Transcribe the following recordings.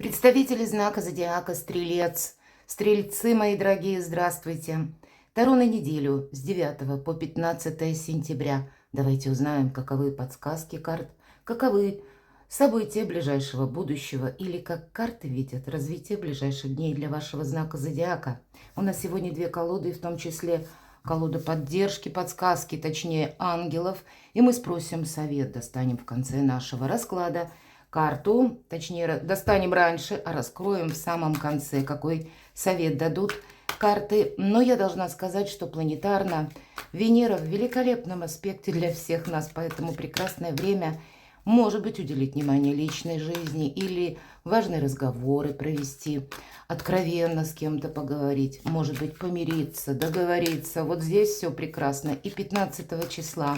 Представители знака зодиака Стрелец. Стрельцы, мои дорогие, здравствуйте. Таро на неделю с 9 по 15 сентября. Давайте узнаем, каковы подсказки карт, каковы события ближайшего будущего или как карты видят развитие ближайших дней для вашего знака зодиака. У нас сегодня две колоды, в том числе колода поддержки, подсказки, точнее ангелов. И мы спросим совет, достанем в конце нашего расклада карту, точнее достанем раньше, а раскроем в самом конце, какой совет дадут карты. Но я должна сказать, что планетарно Венера в великолепном аспекте для всех нас, поэтому прекрасное время, может быть, уделить внимание личной жизни или важные разговоры провести, откровенно с кем-то поговорить, может быть, помириться, договориться. Вот здесь все прекрасно. И 15 числа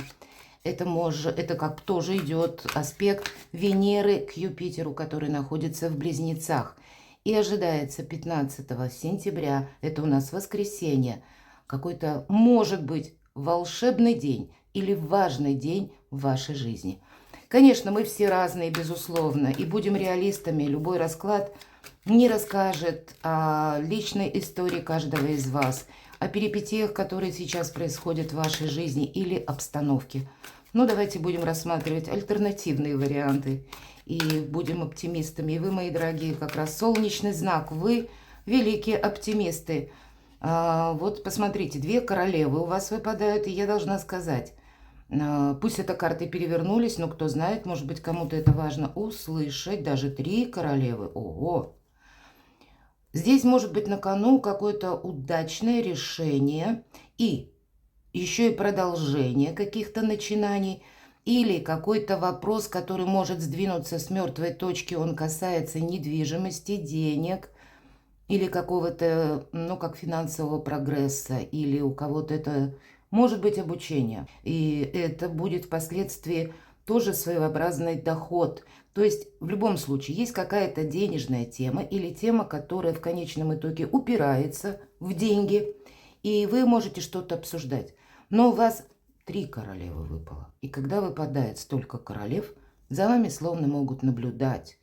это как тоже идет аспект Венеры к Юпитеру, который находится в Близнецах. И ожидается 15 сентября, это у нас воскресенье, какой-то, может быть, волшебный день или важный день в вашей жизни. Конечно, мы все разные, безусловно, и будем реалистами. Любой расклад не расскажет о личной истории каждого из вас, о перипетиях, которые сейчас происходят в вашей жизни или обстановке. Но давайте будем рассматривать альтернативные варианты и будем оптимистами. И вы, мои дорогие, как раз солнечный знак, вы великие оптимисты. Вот посмотрите, две королевы у вас выпадают, и я должна сказать, пусть это карты перевернулись, но кто знает, может быть, кому-то это важно услышать. Даже три королевы. Ого! Здесь может быть на кону какое-то удачное решение и еще и продолжение каких-то начинаний или какой-то вопрос, который может сдвинуться с мертвой точки. Он касается недвижимости, денег или какого-то, ну, как финансового прогресса, или у кого-то это может быть обучение. И это будет впоследствии тоже своеобразный доход. То есть в любом случае есть какая-то денежная тема или тема, которая в конечном итоге упирается в деньги, и вы можете что-то обсуждать. Но у вас три королевы выпало. И когда выпадает столько королев, за вами словно могут наблюдать.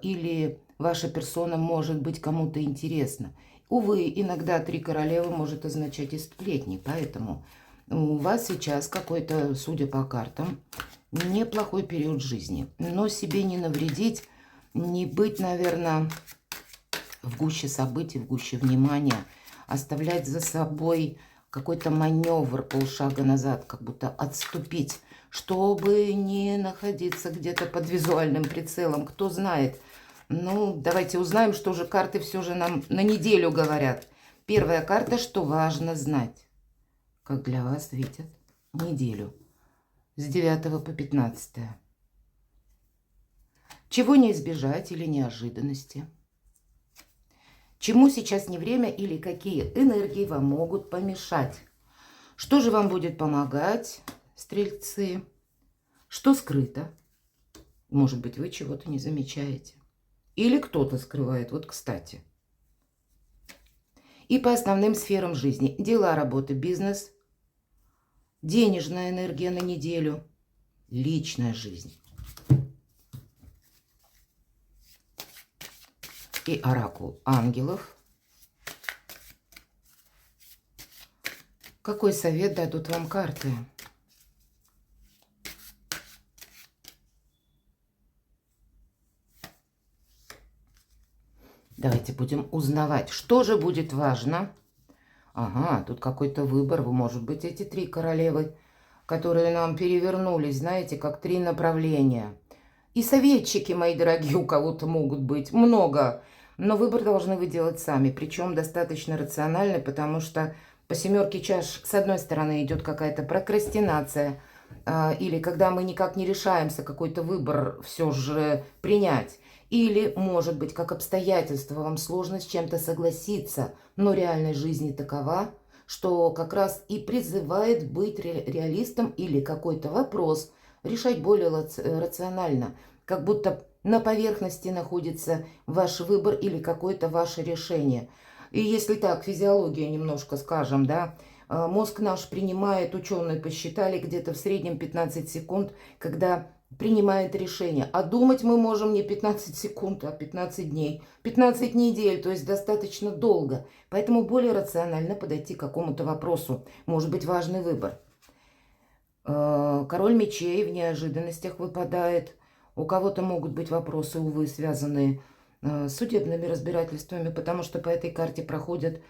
Или ваша персона может быть кому-то интересна. Увы, иногда три королевы может означать и сплетни. Поэтому у вас сейчас какой-то, судя по картам, неплохой период жизни. Но себе не навредить, не быть, наверное, в гуще событий, в гуще внимания, оставлять за собой какой-то маневр, полшага назад, как будто отступить, чтобы не находиться где-то под визуальным прицелом. Кто знает. Ну, давайте узнаем, что же карты все же нам на неделю говорят. Первая карта, что важно знать. Как для вас видят неделю с 9 по 15. Чего не избежать или неожиданности? Чему сейчас не время или какие энергии вам могут помешать? Что же вам будет помогать, стрельцы? Что скрыто? Может быть, вы чего-то не замечаете. Или кто-то скрывает. Вот, кстати. И по основным сферам жизни. Дела, работа, бизнес. Денежная энергия на неделю. Личная жизнь. И оракул ангелов. Какой совет дадут вам карты? Давайте будем узнавать, что же будет важно. Ага, тут какой-то выбор. Может быть, эти три королевы, которые нам перевернулись, знаете, как три направления. И советчики, мои дорогие, у кого-то могут быть много. Но выбор должны вы делать сами. Причем достаточно рациональный, потому что по семерке чаш с одной стороны идет какая-то прокрастинация. Или когда мы никак не решаемся какой-то выбор все же принять. Или, может быть, как обстоятельства, вам сложно с чем-то согласиться, но реальность жизни такова, что как раз и призывает быть реалистом или какой-то вопрос решать более рационально, как будто на поверхности находится ваш выбор или какое-то ваше решение. И если так, физиология немножко скажем, да, мозг наш принимает, ученые посчитали, где-то в среднем 15 секунд, когда принимает решение. А думать мы можем не 15 секунд, а 15 дней, 15 недель, то есть достаточно долго. Поэтому более рационально подойти к какому-то вопросу. Может быть важный выбор. Король мечей в неожиданностях выпадает. У кого-то могут быть вопросы, увы, связанные с судебными разбирательствами, потому что по этой карте проходят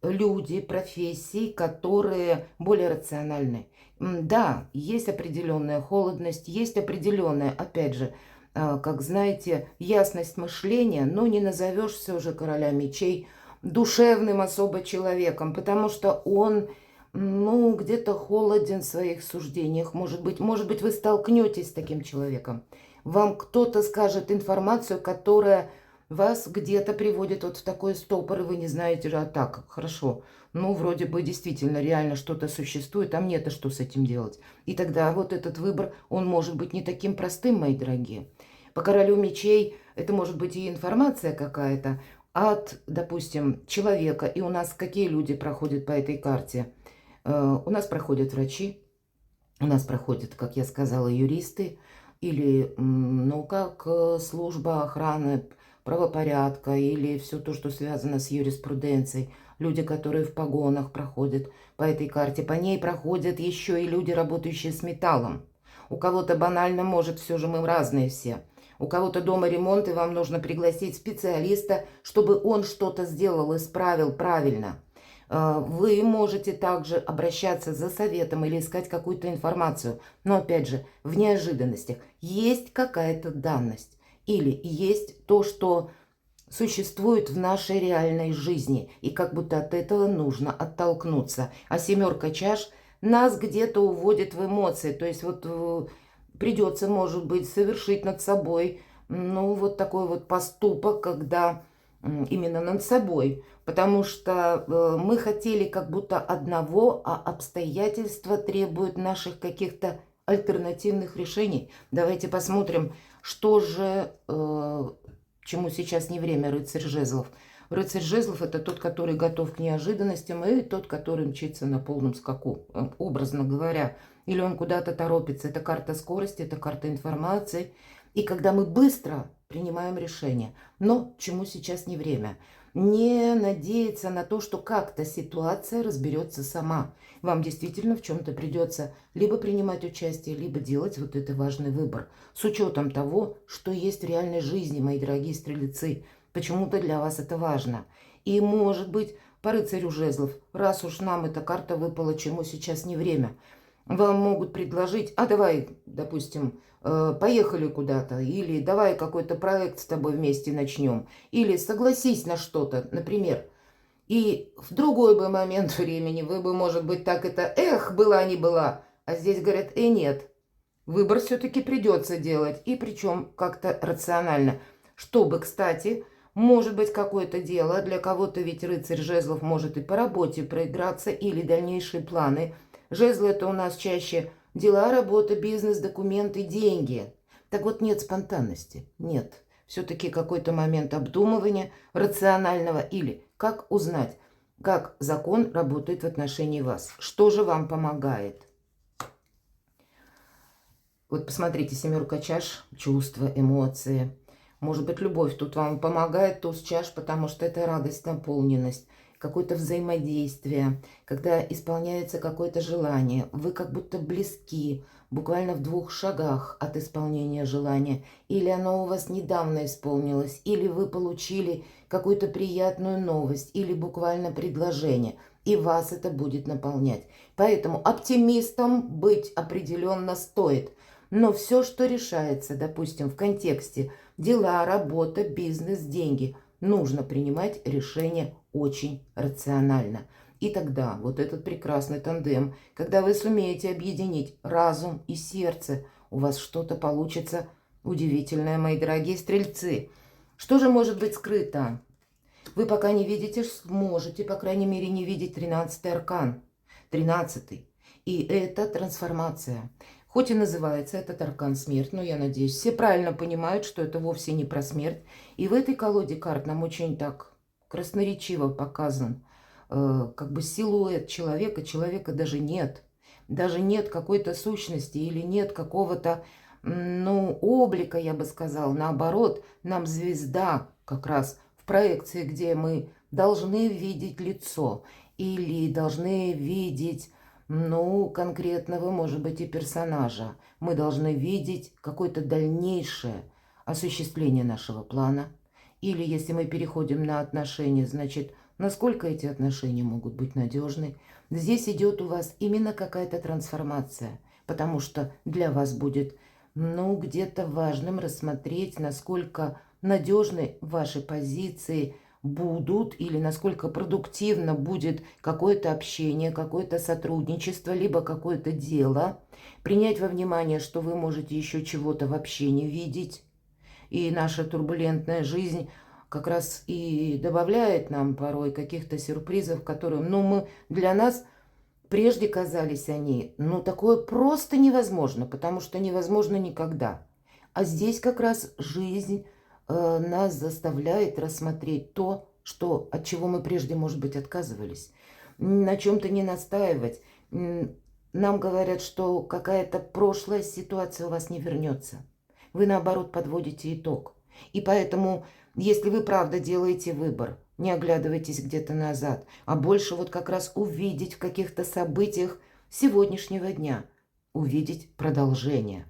люди, профессии, которые более рациональны. Да, есть определенная холодность, есть определенная, опять же, как знаете, ясность мышления, но не назовешь все же короля мечей душевным особо человеком, потому что он, ну, где-то холоден в своих суждениях. Может быть, вы столкнетесь с таким человеком. Вам кто-то скажет информацию, которая вас где-то приводит вот в такой стопор, и вы не знаете, а так, хорошо, ну, вроде бы действительно реально что-то существует, а мне-то что с этим делать? И тогда вот этот выбор, он может быть не таким простым, мои дорогие. По королю мечей это может быть и информация какая-то от, допустим, человека. И у нас какие люди проходят по этой карте? У нас проходят врачи, у нас проходят, как я сказала, юристы, или, ну, как служба охраны, правопорядка, или все то, что связано с юриспруденцией. Люди, которые в погонах проходят по этой карте. По ней проходят еще и люди, работающие с металлом. У кого-то банально, может, все же мы разные все. У кого-то дома ремонт, и вам нужно пригласить специалиста, чтобы он что-то сделал, исправил правильно. Вы можете также обращаться за советом или искать какую-то информацию. Но опять же, в неожиданностях есть какая-то данность. Или есть то, что существует в нашей реальной жизни. И как будто от этого нужно оттолкнуться. А семерка чаш нас где-то уводит в эмоции. То есть вот придется, может быть, совершить над собой, ну, вот такой вот поступок, когда именно над собой. Потому что мы хотели как будто одного, а обстоятельства требуют наших каких-то альтернативных решений. Давайте посмотрим, что же, чему сейчас не время рыцарь жезлов. Рыцарь жезлов – это тот, который готов к неожиданностям, и тот, который мчится на полном скаку, образно говоря. Или он куда-то торопится. Это карта скорости, это карта информации. И когда мы быстро принимаем решение. Но чему сейчас не время? Не надеяться на то, что как-то ситуация разберется сама. Вам действительно в чем-то придется либо принимать участие, либо делать вот этот важный выбор. С учетом того, что есть в реальной жизни, мои дорогие стрелецы. Почему-то для вас это важно. И может быть, по рыцарю жезлов, раз уж нам эта карта выпала, чему сейчас не время, вам могут предложить, а давай, допустим, поехали куда-то, или давай какой-то проект с тобой вместе начнем, или согласись на что-то, например. И в другой бы момент времени вы бы, может быть, так это, эх, была не была, а здесь говорят, нет, выбор все-таки придется делать, и причем как-то рационально, чтобы, кстати, может быть какое-то дело, для кого-то ведь рыцарь жезлов может и по работе проиграться, или дальнейшие планы. Жезлы – это у нас чаще дела, работа, бизнес, документы, деньги. Так вот, нет спонтанности, нет. Все-таки какой-то момент обдумывания рационального, или как узнать, как закон работает в отношении вас, что же вам помогает. Вот посмотрите, семерка чаш, чувства, эмоции. Может быть, любовь тут вам помогает, туз чаш, потому что это радость, наполненность, какое-то взаимодействие, когда исполняется какое-то желание. Вы как будто близки, буквально в 2 шагах от исполнения желания. Или оно у вас недавно исполнилось, или вы получили какую-то приятную новость, или буквально предложение. И вас это будет наполнять. Поэтому оптимистом быть определенно стоит. Но все, что решается, допустим, в контексте дела, работа, бизнес, деньги, нужно принимать решение очень рационально. И тогда вот этот прекрасный тандем, когда вы сумеете объединить разум и сердце, у вас что-то получится удивительное, мои дорогие стрельцы. Что же может быть скрыто? Вы пока не видите, сможете, по крайней мере, не видеть 13-й аркан. 13-й. И это трансформация. Хоть и называется этот аркан смерть, но я надеюсь, все правильно понимают, что это вовсе не про смерть. И в этой колоде карт нам очень так красноречиво показан как бы силуэт человека. Человека даже нет. Даже нет какой-то сущности или нет какого-то ну, облика, я бы сказала. Наоборот, нам звезда как раз в проекции, где мы должны видеть лицо или должны видеть, ну, конкретного, может быть, и персонажа. Мы должны видеть какое-то дальнейшее осуществление нашего плана. Или если мы переходим на отношения, значит, насколько эти отношения могут быть надежны. Здесь идет у вас именно какая-то трансформация, потому что для вас будет, ну, где-то важным рассмотреть, насколько надежны ваши позиции будут или насколько продуктивно будет какое-то общение, какое-то сотрудничество, либо какое-то дело. Принять во внимание, что вы можете еще чего-то вообще не видеть. И наша турбулентная жизнь как раз и добавляет нам порой каких-то сюрпризов, которые, ну, мы, для нас прежде казались они, ну, такое просто невозможно, потому что невозможно никогда. А здесь как раз жизнь нас заставляет рассмотреть то, что, от чего мы прежде, может быть, отказывались. На чем-то не настаивать. Нам говорят, что какая-то прошлая ситуация у вас не вернется. Вы, наоборот, подводите итог. И поэтому, если вы правда делаете выбор, не оглядывайтесь где-то назад, а больше вот как раз увидеть в каких-то событиях сегодняшнего дня, увидеть продолжение.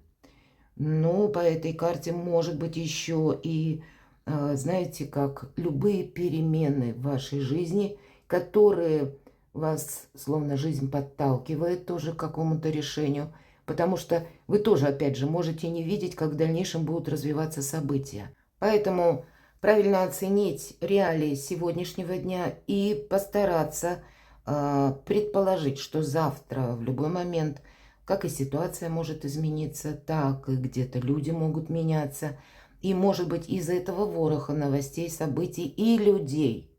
Ну, по этой карте может быть еще и, знаете, как любые перемены в вашей жизни, которые вас, словно жизнь подталкивает тоже к какому-то решению, потому что вы тоже, опять же, можете не видеть, как в дальнейшем будут развиваться события. Поэтому правильно оценить реалии сегодняшнего дня и постараться предположить, что завтра в любой момент как и ситуация может измениться, так и где-то люди могут меняться. И, может быть, из этого вороха новостей, событий и людей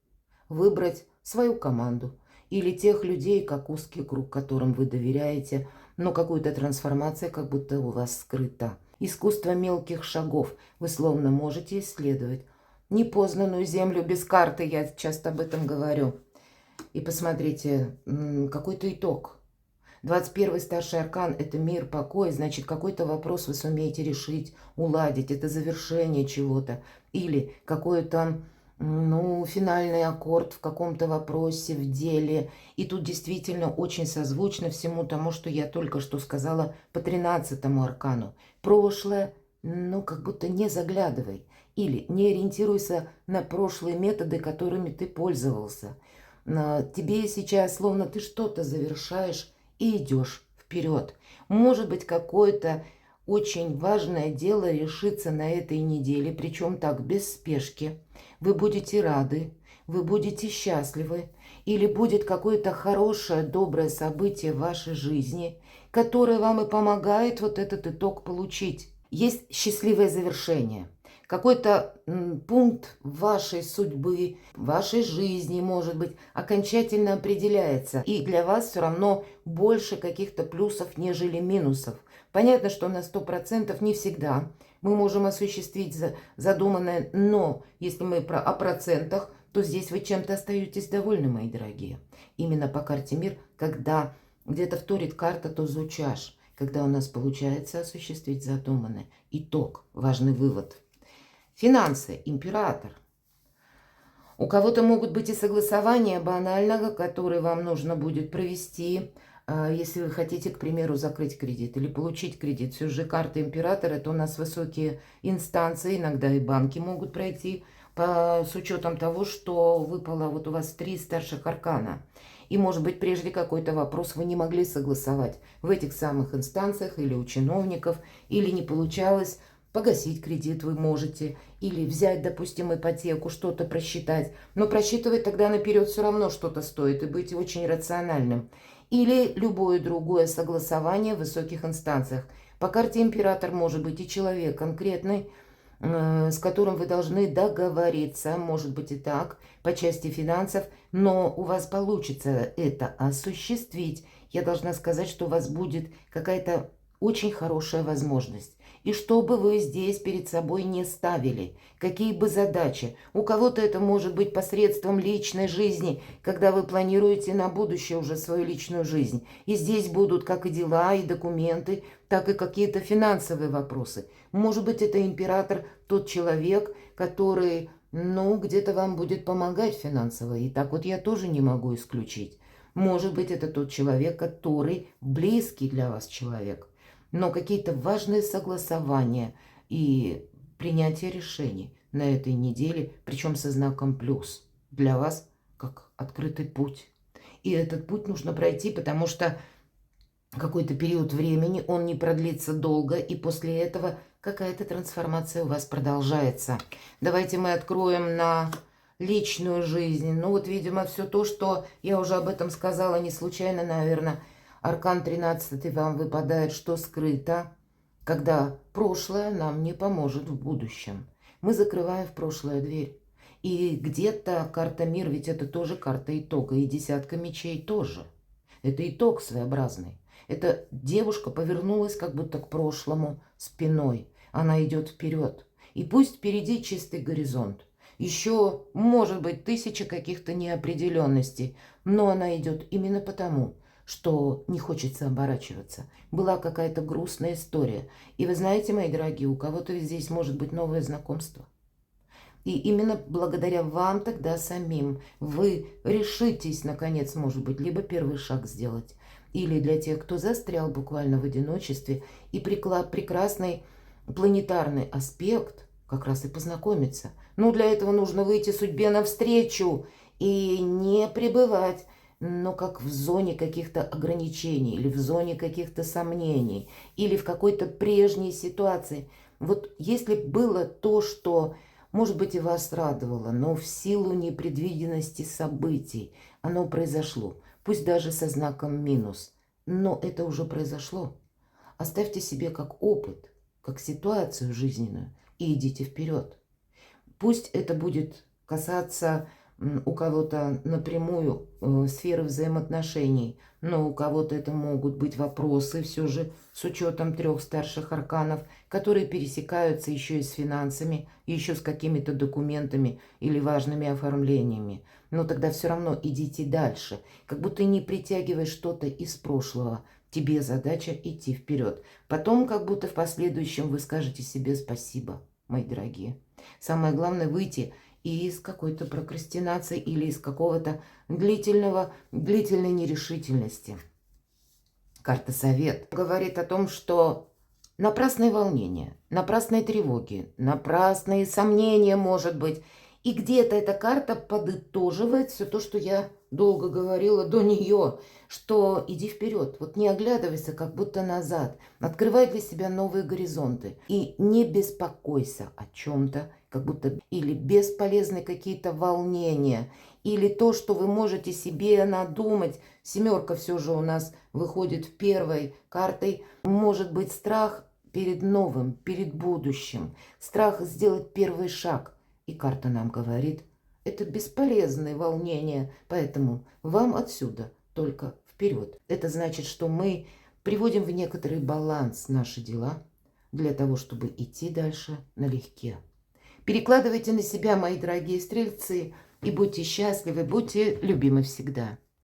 выбрать свою команду или тех людей, как узкий круг, которым вы доверяете, но какую-то трансформацию как будто у вас скрыта. Искусство мелких шагов вы словно можете исследовать. Непознанную землю без карты, я часто об этом говорю. И посмотрите, какой-то итог. 21-й старший аркан – это мир, покой, значит, какой-то вопрос вы сумеете решить, уладить, это завершение чего-то. Или какой-то, ну, финальный аккорд в каком-то вопросе, в деле. И тут действительно очень созвучно всему тому, что я только что сказала по 13-му аркану. Прошлое, ну, как будто не заглядывай. Или не ориентируйся на прошлые методы, которыми ты пользовался. Тебе сейчас словно ты что-то завершаешь, и идешь вперед. Может быть, какое-то очень важное дело решится на этой неделе, причем так, без спешки. Вы будете рады, вы будете счастливы, или будет какое-то хорошее, доброе событие в вашей жизни, которое вам и помогает вот этот итог получить. Есть счастливое завершение. Какой-то пункт вашей судьбы, вашей жизни, может быть, окончательно определяется. И для вас все равно больше каких-то плюсов, нежели минусов. Понятно, что на 100% не всегда мы можем осуществить задуманное, но если мы о процентах, то здесь вы чем-то остаетесь довольны, мои дорогие. Именно по карте мир, когда где-то вторит карта тузу чаш, когда у нас получается осуществить задуманное. Итог, важный вывод. Финансы, император. У кого-то могут быть и согласования банального, которые вам нужно будет провести, если вы хотите, к примеру, закрыть кредит или получить кредит. Все же карта императора – это у нас высокие инстанции, иногда и банки могут пройти, с учетом того, что выпало вот у вас 3 старших аркана. И, может быть, прежде какой-то вопрос вы не могли согласовать в этих самых инстанциях или у чиновников, или не получалось. Погасить кредит вы можете, или взять, допустим, ипотеку, что-то просчитать. Но просчитывать тогда наперед все равно что-то стоит, и быть очень рациональным. Или любое другое согласование в высоких инстанциях. По карте император может быть и человек конкретный, с которым вы должны договориться, может быть и так, по части финансов, но у вас получится это осуществить. Я должна сказать, что у вас будет какая-то очень хорошая возможность. И что бы вы здесь перед собой не ставили, какие бы задачи, у кого-то это может быть посредством личной жизни, когда вы планируете на будущее уже свою личную жизнь. И здесь будут как и дела, и документы, так и какие-то финансовые вопросы. Может быть, это император, тот человек, который, где-то вам будет помогать финансово. И так вот я тоже не могу исключить. Может быть, это тот человек, который близкий для вас человек. Но какие-то важные согласования и принятие решений на этой неделе, причем со знаком плюс, для вас как открытый путь. И этот путь нужно пройти, потому что какой-то период времени он не продлится долго, и после этого какая-то трансформация у вас продолжается. Давайте мы откроем на личную жизнь. Видимо, все то, что я уже об этом сказала, не случайно, наверное. Аркан 13 вам выпадает, что скрыто, когда прошлое нам не поможет в будущем. Мы закрываем в прошлое дверь. И где-то карта мир, ведь это тоже карта итога, и десятка мечей тоже. Это итог своеобразный. Эта девушка повернулась как будто к прошлому спиной. Она идет вперед. И пусть впереди чистый горизонт. Еще, может быть, тысяча каких-то неопределенностей, но она идет именно потому, что не хочется оборачиваться. Была какая-то грустная история. И вы знаете, мои дорогие, у кого-то здесь может быть новое знакомство. И именно благодаря вам тогда самим вы решитесь, наконец, может быть, либо первый шаг сделать, или для тех, кто застрял буквально в одиночестве, и прекрасный планетарный аспект как раз и познакомиться. Но для этого нужно выйти судьбе навстречу и не пребывать, как в зоне каких-то ограничений, или в зоне каких-то сомнений, или в какой-то прежней ситуации. Вот если было то, что, может быть, и вас радовало, но в силу непредвиденности событий оно произошло, пусть даже со знаком минус, но это уже произошло. Оставьте себе как опыт, как ситуацию жизненную и идите вперед. Пусть это будет касаться у кого-то напрямую сферы взаимоотношений, но у кого-то это могут быть вопросы все же с учетом 3 старших арканов, которые пересекаются еще и с финансами, еще с какими-то документами или важными оформлениями. Но тогда все равно идите дальше, как будто не притягивая что-то из прошлого. Тебе задача идти вперед. Потом, как будто в последующем вы скажете себе спасибо, мои дорогие. Самое главное выйти из какой-то прокрастинации или из какого-то длительной нерешительности. Карта Совет говорит о том, что напрасные волнения, напрасные тревоги, напрасные сомнения, может быть. И где-то эта карта подытоживает все то, что я долго говорила до нее, что иди вперед, не оглядывайся как будто назад, открывай для себя новые горизонты и не беспокойся о чем-то, как будто или бесполезны какие-то волнения, или то, что вы можете себе надумать. Семерка все же у нас выходит в первой картой, может быть страх перед новым, перед будущим, страх сделать первый шаг. И карта нам говорит, это бесполезные волнения, поэтому вам отсюда только вперед. Это значит, что мы приводим в некоторый баланс наши дела для того, чтобы идти дальше налегке. Перекладывайте на себя, мои дорогие стрельцы, и будьте счастливы, будьте любимы всегда.